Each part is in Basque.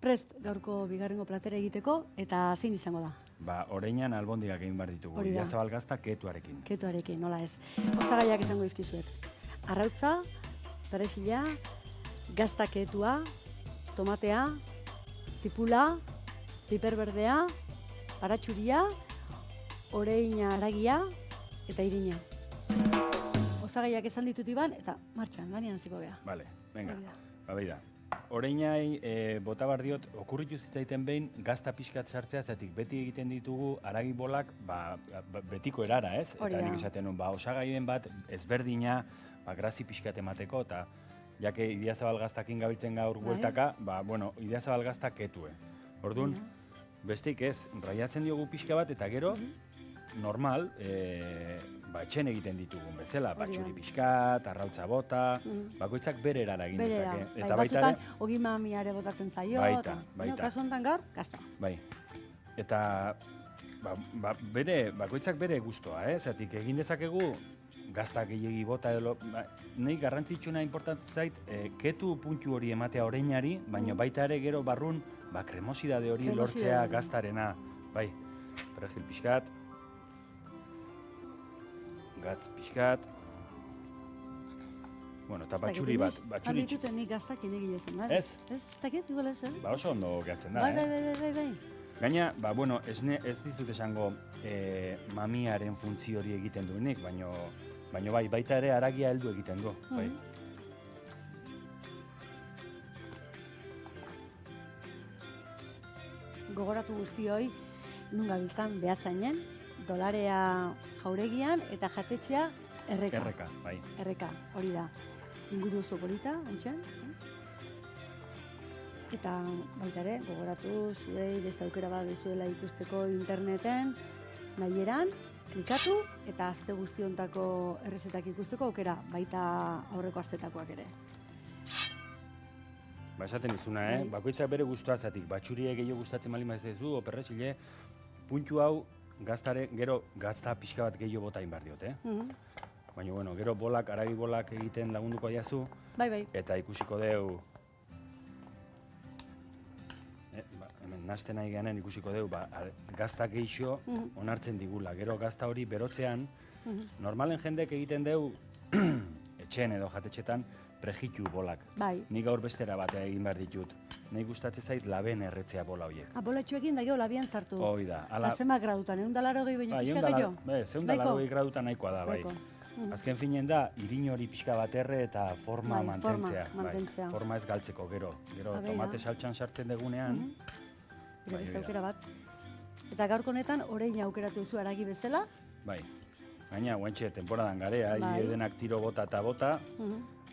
prest gaurko bigarrengo platera egiteko, eta zein izango da? Ba, oreinan albondigak egin behar ditugu. Hori da. Idiazabal gazta ketuarekin. Ketuarekin, nola ez. Osagaiak izango izkizuet. Arrautza, perexila, gazta ketua, tomatea, tipula, piper berdea, baratxuria, oreina haragia eta irina. Osagaiak esan ditut iban, eta martxan, lanian hasiko gea. Vale, venga. Hori da. Ba, beida. Oreinai bota behar diot, okurritu zitzaiten behin, gazta pixkat sartzea, zatik beti egiten ditugu haragi bolak betiko erara, ez? Hori Eta da. nik esaten nuen, osagaien bat ezberdina, grazi pixkat emateko, eta jake Idiazabal gaztakin gabiltzen gaur bueltaka, Idiazabal gazta ketue. Orduan, besteik ez, raiatzen diogu pixka bat, eta gero, normal, etxen egiten ditugun bezala, batxuri pixkat, arrautza bota, bakoitzak bere erara egin dezake. Eta batzutan, ogi mamiare botatzen zaio, baita. Kasu honetan gaur, gazta. Bai, eta bakoitzak bere guztua, zatik egin dezakegu, gazta gehiagi bota edo, nahi garrantzitsuna importantzen zait, ketu puntu hori ematea oreinari, baina baita ere gero barrun, kremosidade hori lortzea gaztarena. Bai, perejil pixkat, gatz pixkat, bueno, eta batxuri bat. Batxuri dituten nik gaztak inegi ezen, da? Ez? Ez, dakit, igual ez, Ba oso ondo gehatzen da, Bai. Gaina, ez dizut esango mamiaren funtzio hori egiten duenik, baina baita ere haragia heldu egiten du, bai. Gogoratu guztioi, nun gabiltzan behazainen, dolarea jauregian eta jatetxea erreka. Erreka, bai. Erreka, hori da. Inguru oso polita, ontsen. Eta baita ere, gogoratu zuei beste aukera bat dezuela ikusteko interneten, nahieran, klikatu eta aste guzti hontako errezetak ikusteko aukera, baita aurreko astetakoak ere. Ba, esaten izuna, bakoitzak bere guztua zatik, batxurie gehiago gustatzen bali maizezu, operretxile, puntu hau, gero gazta pixka bat gehiago bota behar diot, Baina, gero haragi bolak egiten lagunduko diazu, Bai. eta ikusiko deu, hemen nasten nahi geanen ikusiko deu, gazta geixo onartzen digula. Gero gazta hori berotzean, normalen jendek egiten deu, etxen edo jatetxetan, prejitu bolak. Bai. Nik gaur bestera batea egin behar ditut. Nahi gustatzen zait laben erretzea bola horiek. Bolatxoekin da gero labian zartu. Hoi da. Eta zenbat gradutan, 180 baino pixka gehiago? 180 gradutan nahikoa da, bai. Azken finen da, irin hori pixka bat erre eta forma mantentzea. Forma ez galtzeko, gero. Gero tomate saltxan sartzen degunean. Beste aukera bat. Eta gaurko honetan, oreina aukeratu duzu haragi bezala? Bai. Gaina, guantxe, temporadan garea, denak tiro bota eta bota.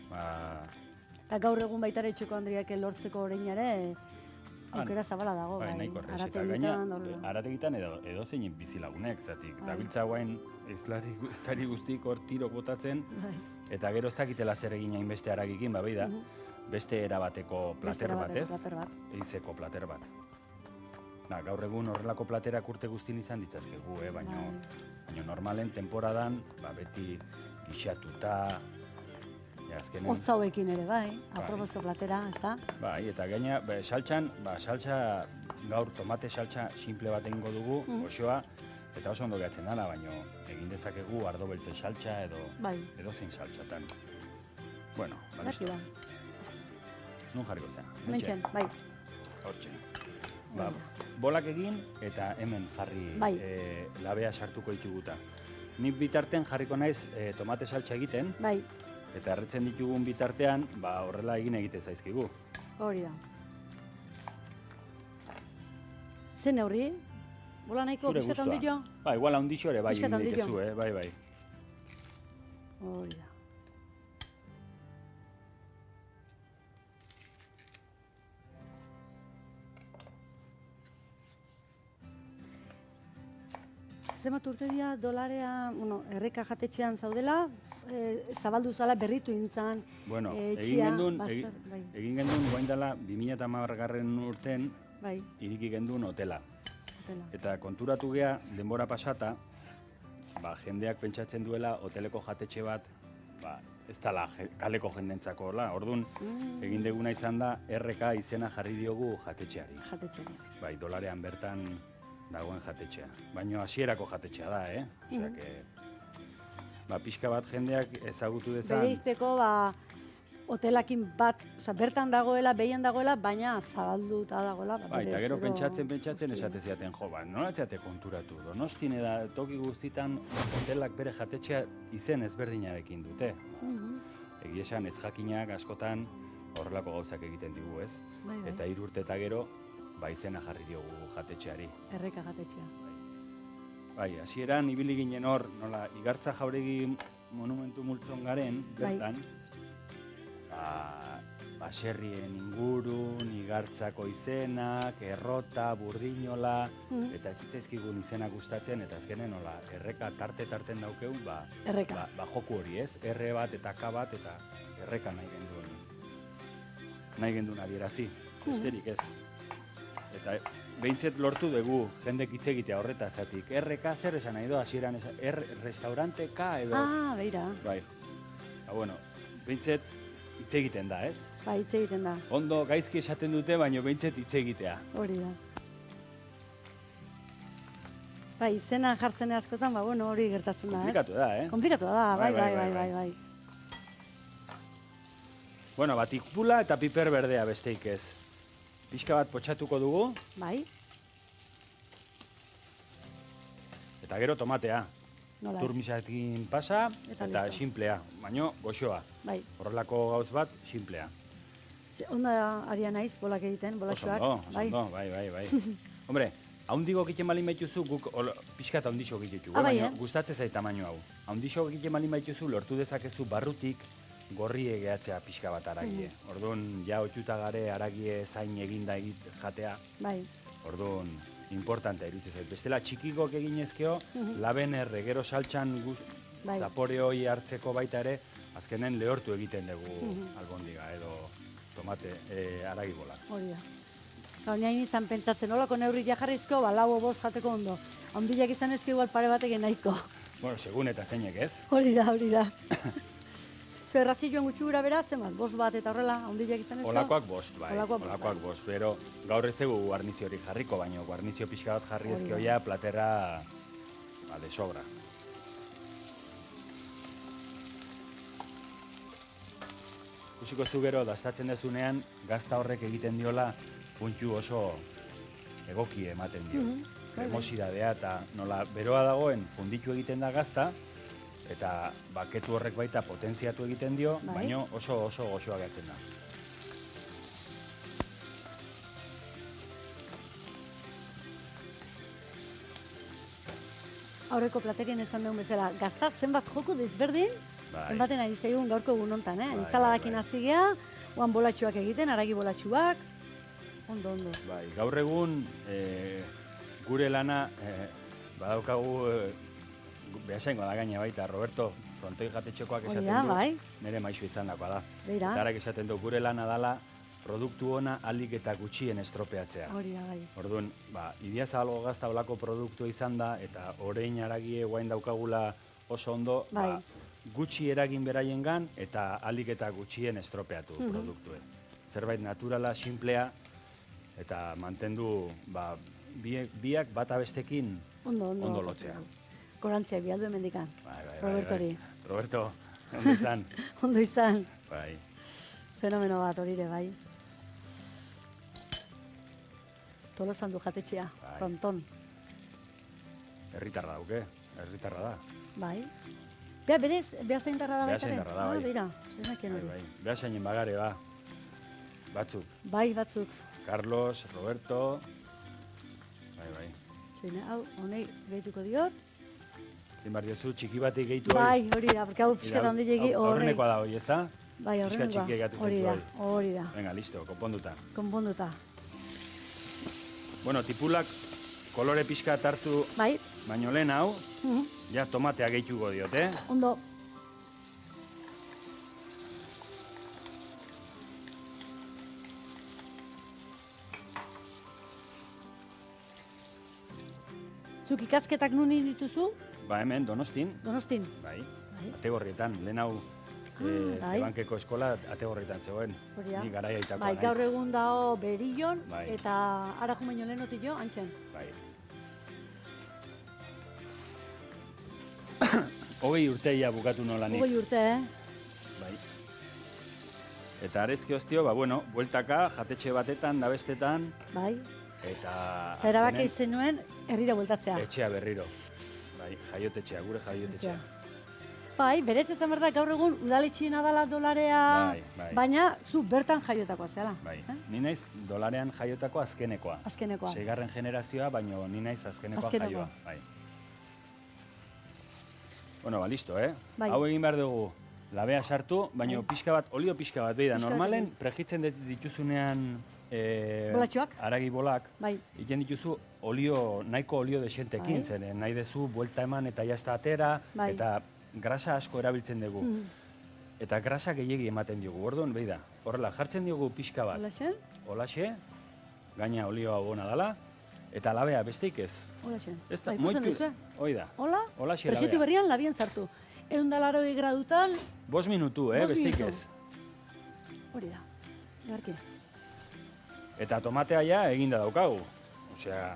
Eta gaur egun baita ere etxeko Andriak lortzeko oreinare aukera zabala dago. Bai, nahiko errez. Eta gaina, arategitan edo zeinen bizilagunek, zatik. Dabiltza guain ezlari guztik hor tiro botatzen, eta gero ez dakitela zer egin hainbeste haragikin, da, beste erabateko plater bat, ez? Eizeko plater bat. Gaur egun horrelako platerak urte guztin izan ditzazkegu, baina normalen temporadan beti gixatuta, hotza hauekin ere, bai, aprobozko platera, eta? Bai, eta gaina, saltxan, saltxa, gaur tomate saltxa simple bat egingo dugu, osoa, eta oso ondo gehatzen dara, baina egin dezakegu ardo beltze saltxa edo zein saltxatan. Bueno, balisto. Nun jarriko zen? Mentxen, bai. Hortxe. Bolak egin eta hemen jarri labea sartuko dituguta. Nik bitartean jarriko naiz tomate saltxa egiten. Bai. Eta erretzen ditugun bitartean, horrela egin egite zaizkigu. Hori da. Zen neurri? Bola nahiko pixkat handillo? Ba, igual handixo ere bai egin dikezu, bai. Hori da. Zenbat urte dira dolarea, erreka jatetxean zaudela, zabaldu zala berritu intzan, etxia, egin gendun guain dela 2010 urten iriki gendun hotela. Eta konturatu gea, denbora pasata, jendeak pentsatzen duela hoteleko jatetxe bat ez dala kaleko jendentzako, orduan egin deguna izan da RK izena jarri diogu jatetxeari. Jatetxeari. Bai, dolarean bertan dagoen jatetxea. Baina hasierako jatetxea da, Osea, pixka bat jendeak ezagutu dezan. Bereizteko, hotelakin bat, bertan dagoela, behian dagoela, baina zabalduta dagoela. Bai, eta gero pentsatzen esate ziaten, nola ziate konturatu. Donostin da toki guztitan hotelak bere jatetxea izen ezberdinarekin dute. Egia esan ez jakinak askotan horrelako gauzak egiten digu, ez? Eta 3 urte eta gero, izena jarri diogu jatetxeari. Erreka jatetxea. Bai, hasieran ibili ginen hor, nola, Igartza Jauregi monumentu multzon garen, bertan, baserrien ingurun, Igartzako izenak, Errota, Burdinola, eta ez zitzaizkigun izenak gustatzen, eta azkenen nola, erreka tarten daukeu, joku hori, ez? R bat eta K bat, eta erreka nahi genduen adierazi, besterik ez. Eta behintzet lortu dugu jendek hitz egitea horreta zatik. RK zer esan nahi doa, hasieran restaurante K edo... Beira. Bai. Bueno, behintzet hitz egiten da, ez? Bai, hitz egiten da. Ondo gaizki esaten dute, baina behintzet hitz egitea. Hori da. Bai, izena jartzen askotan, hori gertatzen da, ez? Komplikatu da, Komplikatu da, bai. Bueno, tikpula eta piper berdea besteik ez. Pixka bat potxatuko dugu. Bai. Eta gero tomatea. Nola ez? Turmisakin pasa eta simplea, baino goxoa. Bai. Horrelako gauz bat, simplea. Onda aria naiz, bolak egiten, bolatxoak. Oso, bai. Hombre, haundiko egiten balin baituzu, guk pixka eta haundixo egiten baina gustatzen zait tamaino hau. Haundixo egiten balin baituzu, lortu dezakezu barrutik, gorri egeatzea pixka bat aragie. Orduan, ja otxuta gare aragie zain eginda jatea. Bai. Orduan, importantea iruditzen zait. Bestela, txikikok eginezkeo, laben gero saltxan zapore hori hartzeko baita ere, azkenen lehortu egiten dugu albondiga edo tomate aragibola. Hori da. Gaur izan pentsatzen, holako neurri jarrizko, lau o bost jateko ondo. Handiak izan ezko igual pare batek nahiko. Bueno, segun eta zeinek ez. Hori da. Zer errazioan gutxi gura bera, zenbat, 5 bat eta horrela, handiak izan ezko? Olakoak 5, bai. Olakoak 5, pero gaur ez dugu guarnizio hori jarriko, baina guarnizio pixka bat jarri ezkioia platera de sobra. Ikusiko zu gero, dastatzen dezunean, gazta horrek egiten diola, puntxu oso egoki ematen dio. Kremosidadea eta nola beroa dagoen funditu egiten da gazta, eta baketu horrek baita potentziatu egiten dio, baina oso goxoa gertzen da. Aurreko platekin esan dugun bezala, gazta zenbat joko desberdin, enbaten ari zaigun gaurko egun hontan, ensaladakin hasi gea, oan bolatxuak egiten, aragi bolatxuak, ondo. Bai, gaur egun gure lana badaukagu behasaingo da gaina baita, Roberto, frontoi jatetxekoak esaten du, nire maixo izan dakoa da. Eta harak esaten du, gure lana dala, produktu ona alik eta gutxien estropeatzea. Hori da, bai. Orduan, Idiazabal gazta olako produktu izan da, eta orain aragie guain daukagula oso ondo, gutxi eragin beraiengan, eta alik eta gutxien estropeatu produktue. Zerbait naturala, simplea, eta mantendu, biak bata bestekin ondo lotzea. Korantziak bialdu emendikan. Robertori. Roberto, ondo izan. Ondo izan. Bai. Fenomeno bat horire, bai. Tolosan du jatetxea, fronton. Herritarra dauke, herritarra da. Bai. Berez, behazaintarra da baita ere? Behazaintarra da, bai. Beira, ez nakien hori. Behazainen bagare, batzuk. Bai, batzuk. Carlos, Roberto, bai. Zine, hau, honei gehituko diot. Zinbar diozu, txiki batik gehitu hori. Bai, hori da, porque hau pixkata hondi legi horrei. Horrenekoa da hori, ez da? Bai, horrenekoa. Hori da. Venga, listo, konponduta. Konponduta. Bueno, tipulak kolore pixka hartu baino lehen hau, ja tomatea gehituko diot, Ondo. Zuk ikasketak nuni dituzu? Ba, hemen, Donostin. Donostin? Bai, kategorrietan, lehen hau Tebankeko eskola ate horretan zegoen. Ni garaiaitakoa naiz. Bai, gaur egun dao Berillon, bai. eta ara jumeño lehenotik jo, antxen. Bai. 20 urteia bukatu nola nik. 20 urte, Bai. Eta arezki hostio, bueltaka, jatetxe batetan, dabestetan. Bai. Eta erabaki izen nuen, herrira bueltatzea. Etxea berriro. Bai, jaiotetxea, gure jaiotetxea. Bai, berez ezan behar da, gaur egun udaletxina dala dolarea, baina zu bertan jaiotakoa zehala. Bai, ni naiz dolarean jaiotako azkenekoa. Azkenekoa. 6. generazioa, baina ni naiz azkenekoa jaioa. Bai. Bueno, listo, Bai. Hau egin behar dugu, labea sartu, baina pixka bat, olio pixka bat, behi da, normalen pregitzen dituzunean bolatxoak? Haragi bolak, bai. Iken dituzu nahiko olio desentekin, zen nahi dezu, buelta eman eta jazta atera, eta grasa asko erabiltzen dugu. Eta grasa gehiegi ematen diogu, orduan, behi da, horrela, jartzen diogu pixka bat. Olaxe, gaina olioa gona dala, eta labea besteik ez. Olaxe, ikusten duzu, hoi da. Hola, Olaxe labea. pregitu berrian labien zartu. 180 gradutan. 5 minutu, besteik ez. Hori da, egarki. Eta tomatea ja eginda daukagu. Osea...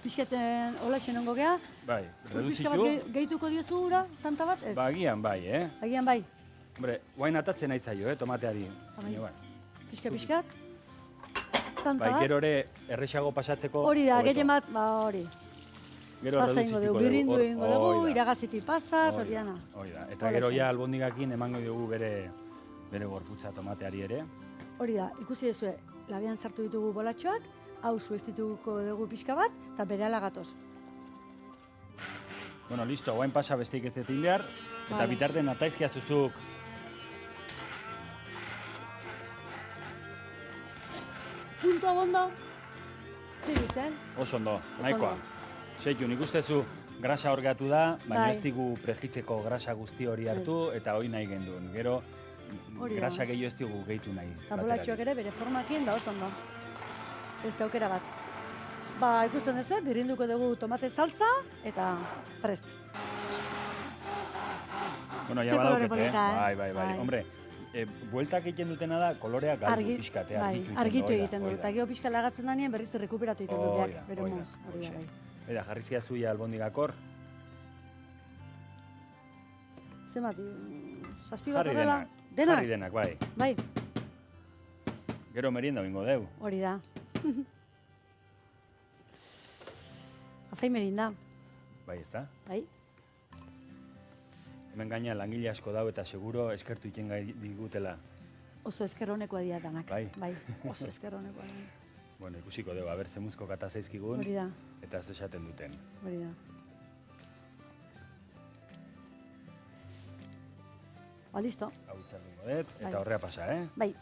Pixketen olaxe nongo geha. Bai, reduzitu. Pixka bat gehituko diozu ura, tanta bat, ez? Ba, agian bai, Agian bai. Hombre, guain atatzen nahi zaio, tomateari. Pixkat. Tanta bat. Bai, gero ere errexago pasatzeko... Hori da, gehien bat, hori. Gero reduzituko dugu. Birrindu egingo dugu, iragaziti pasat, hori dana. Hori da, eta gero ja albondigakin emango dugu bere gorputza tomateari ere. Hori da, ikusi dezue, labian zartu ditugu bolatxoak, hau zueztituko dugu pixka bat, eta bere gatoz. Bueno, listo, guain pasa besteik ez detin behar, eta bitarten ataizkia zuzuk. Puntua bondo, ziritzen? Oso ondo, nahikoa. Seitu, nik ustezu grasa orgatu da, baina ez digu pregitzeko grasa guzti hori hartu, eta hori nahi genduen. Gero, grasa gehiago ez digu gehitu nahi. Eta bolatxoak ere bere formakin da oso ondo. Ez da aukera bat. Ba, ikusten duzu, birrinduko dugu tomate saltza, eta prest. Bueno, ja badauket, bai. Hombre, bueltak egiten dutena da, kolorea galdu pixkatea. Argitu egiten du, eta geho pixka lagatzen da nien berriz rekuperatu egiten du biak, bere moz. Eta jarrizkia zuia albondigakor. Zemat, zazpi bat horrela? Denak? Jarri denak, bai. Bai. Gero merienda bingo deu. Hori da. Afai merinda. Bai, ez da? Bai. Hemen gaina langile asko dau eta seguro eskertu iten gai digutela. Oso esker honekoa dira danak. Bai. Oso esker honekoa dira. Bueno, ikusiko dugu, aber zemuzko kata zaizkigun. Hori da. Eta ez esaten duten. Hori da. Ba, listo. Hau itzardingo dut, eta horrea pasa, Bai.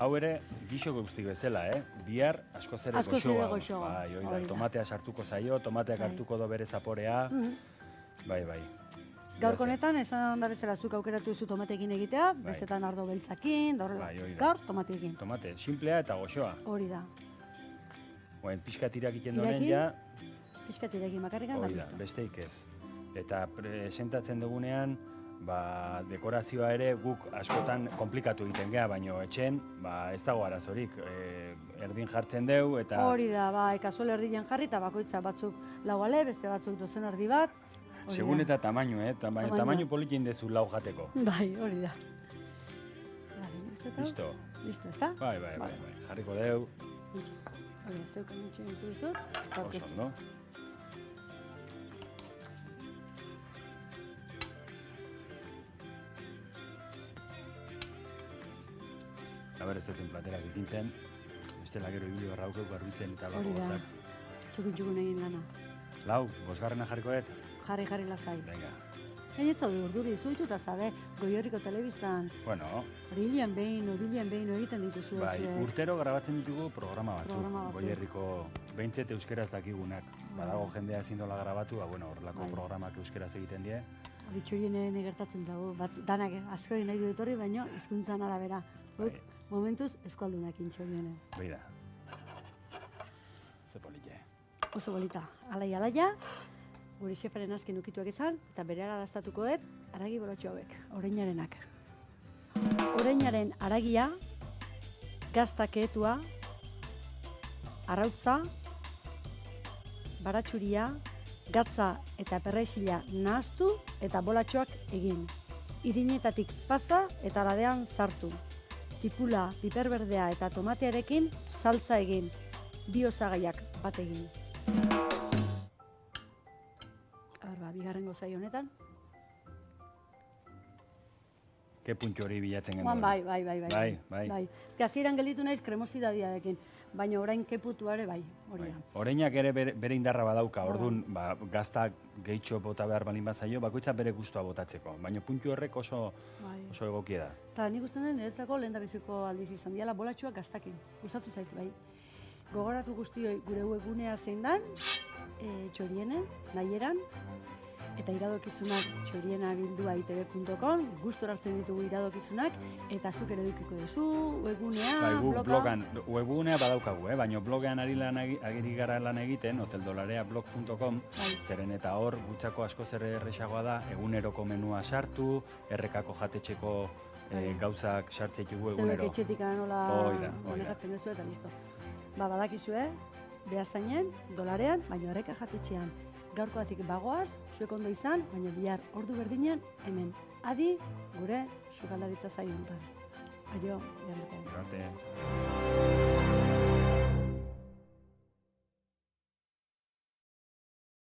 Hau ere, gixo guztik bezala, bihar asko zere goxoa. Bai, oida, tomatea sartuko zaio, tomateak hartuko do bere zaporea. Bai. Gaurko honetan, esan da bezala zuk aukeratu zu tomatekin egitea, bestetan ardo beltzakin, da horrela. Gaur, tomatekin. Tomate, simplea eta goxoa. Hori da. Oen, pixkatirak iten doren ja... Pixkatirekin makarrikan, da listo. Besteik ez. Eta presentatzen dugunean, dekorazioa ere guk askotan komplikatu egiten geha, baina etxen ez dago arazorik. Erdin jartzen deu eta... Hori da, kasual erdien jarri eta bakoitza batzuk lau ale, beste batzuk dozen erdi bat. Segun eta tamainu, tamainu politin dezu lau jateko. Bai, hori da. Listo. Listo, ez da? Bai, jarriko deu. Hori, zeukan nintxo nintzu duzut. Oso, no? Aber ez duten platerak ikintzen, bestela gero ibili barraukeu garbitzen eta bako gozak. Hori da, txukun egin lana. Lau, bosgarrena jarriko dut? Jarri lasai. Venga. Ez zaude urduri, zuitu eta zabe, Goierriko telebistan. Bueno. Hilean behin egiten dituzu. Bai, urtero grabatzen ditugu programa batzuk. Goierriko behintzet euskeraz dakigunak. Badago jendea ezin dola grabatu, horrelako programak euskeraz egiten die. Bitxurien gertatzen dago, danak askori nahi du etorri, baina hizkuntzan arabera. Momentuz, eskualdunak intxorionen. Beida. Ze polite. Oso bolita. Alaia. gure xefaren azken ukituak izan, eta bere daztatuko dut, haragi bolatxo hauek, oreinarenak. Oreinaren haragia, gazta kehetua, arrautza, baratxuria, gatza eta perrexila nahaztu eta bolatxoak egin. Irinetatik pasa eta ladean sartu. Tipula, piperberdea eta tomatearekin saltza egin. Bi osagaiak bat egin. Bigarren gozai honetan. Ke puntxo hori bilatzen genuen? Bai. Ez hasieran gelditu naiz kremosidadearekin, baina orain keputuare bai, hori da. Oreinak ere bere indarra badauka, orduan gazta gehitxo bota behar balin bazaio, bakoitza bere gustua botatzeko, baina puntxo horrek oso egokia da. Eta nik uste den niretzako lehendabiziko aldiz izan diala bolatxoak gaztakin, gustatu zait bai. Gogoratu guztioi gure webgunea zein dan, txorienen, nahieran, eta iradokizunak txoriena bildua itb.com, gustora hartzen ditugu iradokizunak, eta zuk ere edukiko duzu, webgunea, bloga. Webgunea badaukagu, baina blogean ari gara lan egiten, hoteldolareablog.com, zeren eta hor gutzako asko zer erresagoa da, eguneroko menua sartu, errekako jatetxeko gauzak sartzeitugu egunero. Zeuek etxetik anola manejatzen duzu eta listo. Badakizue, behazainen, dolarean, baina erreka jatetxean. Gaurkoatik bagoaz, zuek ondo izan, baina bihar ordu berdinean hemen. Adi, gure sukaldaritza zaio honetan. Aio, jarretan.